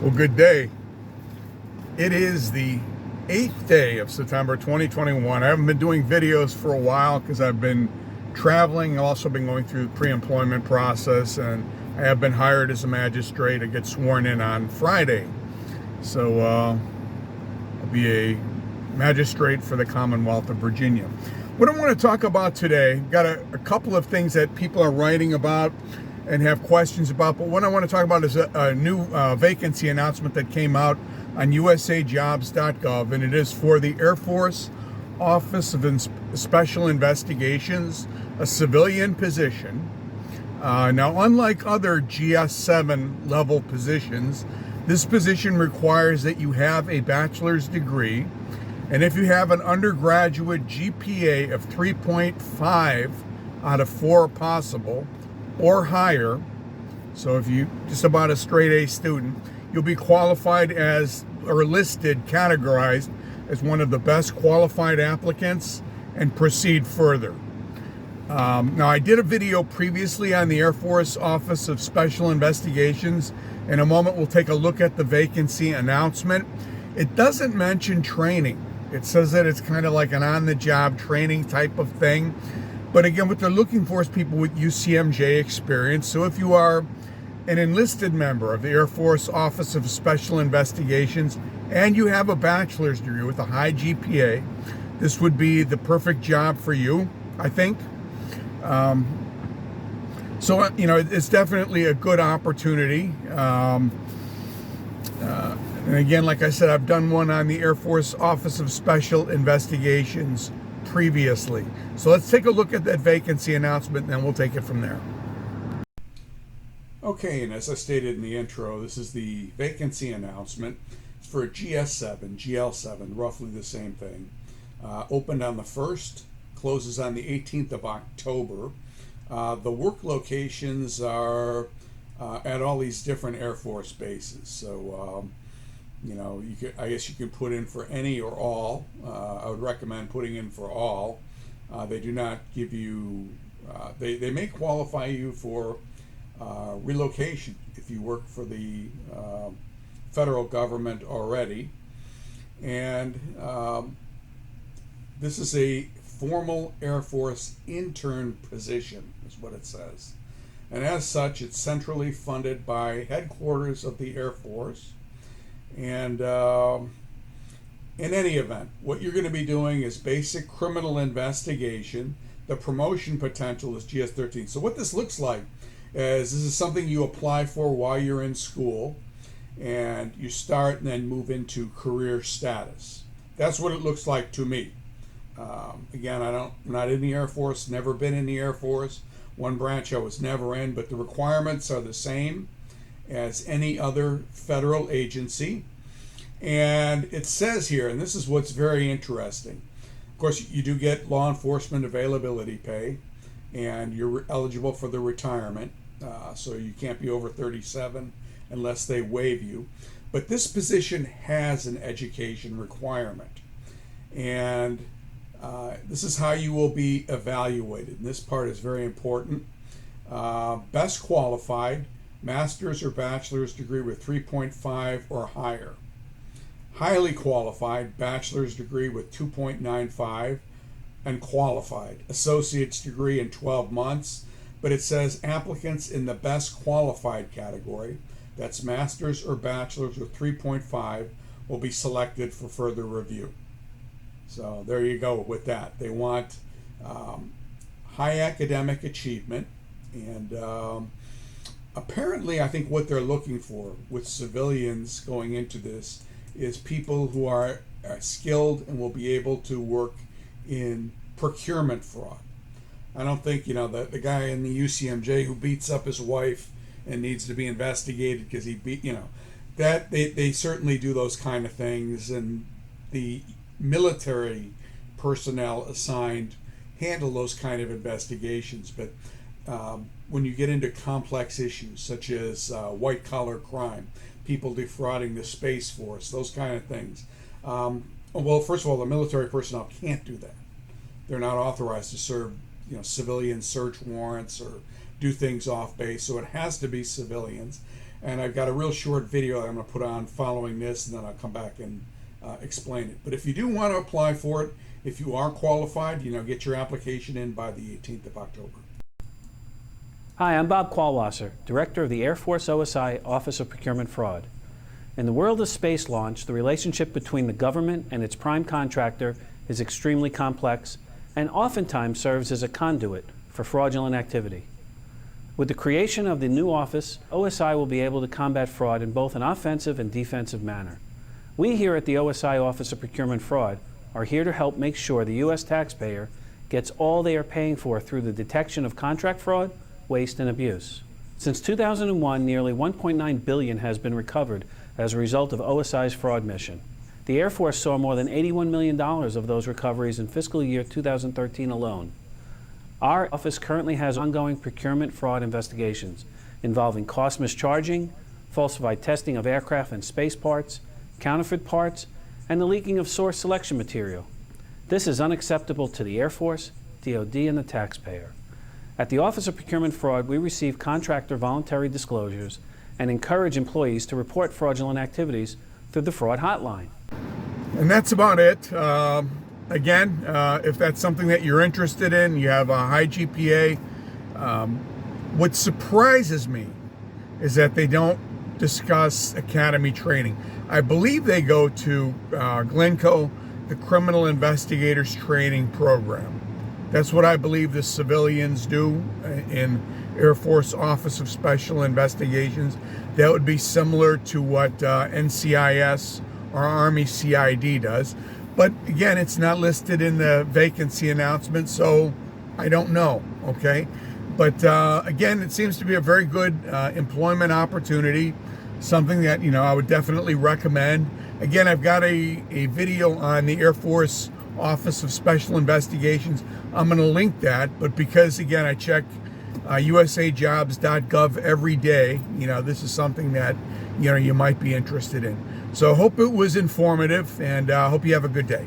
Well, good day. It is the 8th day of September 2021. I haven't been doing videos for a while because I've been traveling. I've also been going through the pre-employment process, and I have been hired as a magistrate to get sworn in on Friday. So I'll be a magistrate for the Commonwealth of Virginia. What I want to talk about today, got a couple of things that people are writing about and have questions about, but what I want to talk about is a new vacancy announcement that came out on usajobs.gov, and it is for the Air Force Office of Special Investigations, a civilian position. Now, unlike other GS7 level positions, this position requires that you have a bachelor's degree, and if you have an undergraduate GPA of 3.5 out of 4 possible, or higher, so if you just about a straight A student, you'll be qualified as, or listed, categorized as one of the best qualified applicants and proceed further. Now, I did a video previously on the Air Force Office of Special Investigations. In a moment, we'll take a look at the vacancy announcement. It doesn't mention training. It says that it's kind of like an on-the-job training type of thing. But again, what they're looking for is people with UCMJ experience. So if you are an enlisted member of the Air Force Office of Special Investigations and you have a bachelor's degree with a high GPA, this would be the perfect job for you, I think. So, it's definitely a good opportunity. And again, like I said, I've done one on the Air Force Office of Special Investigations previously. So let's take a look at that vacancy announcement, and then we'll take it from there. Okay, and as I stated in the intro, this is the vacancy announcement. It's for GS7, GL7, roughly the same thing. Opened on the 1st, closes on the 18th of October. The work locations are at all these different Air Force bases. So, I guess you can put in for any or all. I would recommend putting in for all. They do not give you, they may qualify you for relocation if you work for the federal government already. And this is a formal Air Force intern position, is what it says. And as such, it's centrally funded by headquarters of the Air Force. And in any event, what you're going to be doing is basic criminal investigation. The promotion potential is GS13. So what this looks like is this is something you apply for while you're in school, and you start and then move into career status. That's what it looks like to me. Again, I'm not in the Air Force, never been in the Air Force. One branch I was never in, but the requirements are the same as any other federal agency. And it says here, and this is what's very interesting, of course, you do get law enforcement availability pay, and you're eligible for the retirement, so you can't be over 37 unless they waive you. But this position has an education requirement, and this is how you will be evaluated. And this part is very important. Best qualified, master's or bachelor's degree with 3.5 or higher. Highly qualified, bachelor's degree with 2.95 and qualified. Associate's degree in 12 months, but it says applicants in the best qualified category, that's master's or bachelor's with 3.5, will be selected for further review. So there you go with that. They want high academic achievement, and apparently, I think what they're looking for with civilians going into this is people who are skilled and will be able to work in procurement fraud. I don't think, the guy in the UCMJ who beats up his wife and needs to be investigated because he beat, that they certainly do those kind of things, and the military personnel assigned handle those kind of investigations. But when you get into complex issues such as white collar crime, people defrauding the Space Force, those kind of things, well, first of all, the military personnel can't do that. They're not authorized to serve civilian search warrants or do things off base, so it has to be civilians. And I've got a real short video I'm going to put on following this, and then I'll come back and explain it. But if you do want to apply for it, if you are qualified, get your application in by the 18th of October. Hi, I'm Bob Qualwasser, Director of the Air Force OSI Office of Procurement Fraud. In the world of space launch, the relationship between the government and its prime contractor is extremely complex and oftentimes serves as a conduit for fraudulent activity. With the creation of the new office, OSI will be able to combat fraud in both an offensive and defensive manner. We here at the OSI Office of Procurement Fraud are here to help make sure the U.S. taxpayer gets all they are paying for through the detection of contract fraud, waste, and abuse. Since 2001, nearly $1.9 billion has been recovered as a result of OSI's fraud mission. The Air Force saw more than $81 million of those recoveries in fiscal year 2013 alone. Our office currently has ongoing procurement fraud investigations involving cost mischarging, falsified testing of aircraft and space parts, counterfeit parts, and the leaking of source selection material. This is unacceptable to the Air Force, DoD, and the taxpayer. At the Office of Procurement Fraud, we receive contractor voluntary disclosures and encourage employees to report fraudulent activities through the fraud hotline. And that's about it. Again, if that's something that you're interested in, you have a high GPA. What surprises me is that they don't discuss academy training. I believe they go to Glencoe, the Criminal Investigators Training Program. That's what I believe the civilians do in Air Force Office of Special Investigations. That would be similar to what NCIS or Army CID does. But again, it's not listed in the vacancy announcement, so I don't know, okay? But again, it seems to be a very good employment opportunity, something that, I would definitely recommend. Again, I've got a video on the Air Force Office of Special Investigations. I'm going to link that, but because, again, I check usajobs.gov every day, this is something that, you might be interested in. So I hope it was informative, and I hope you have a good day.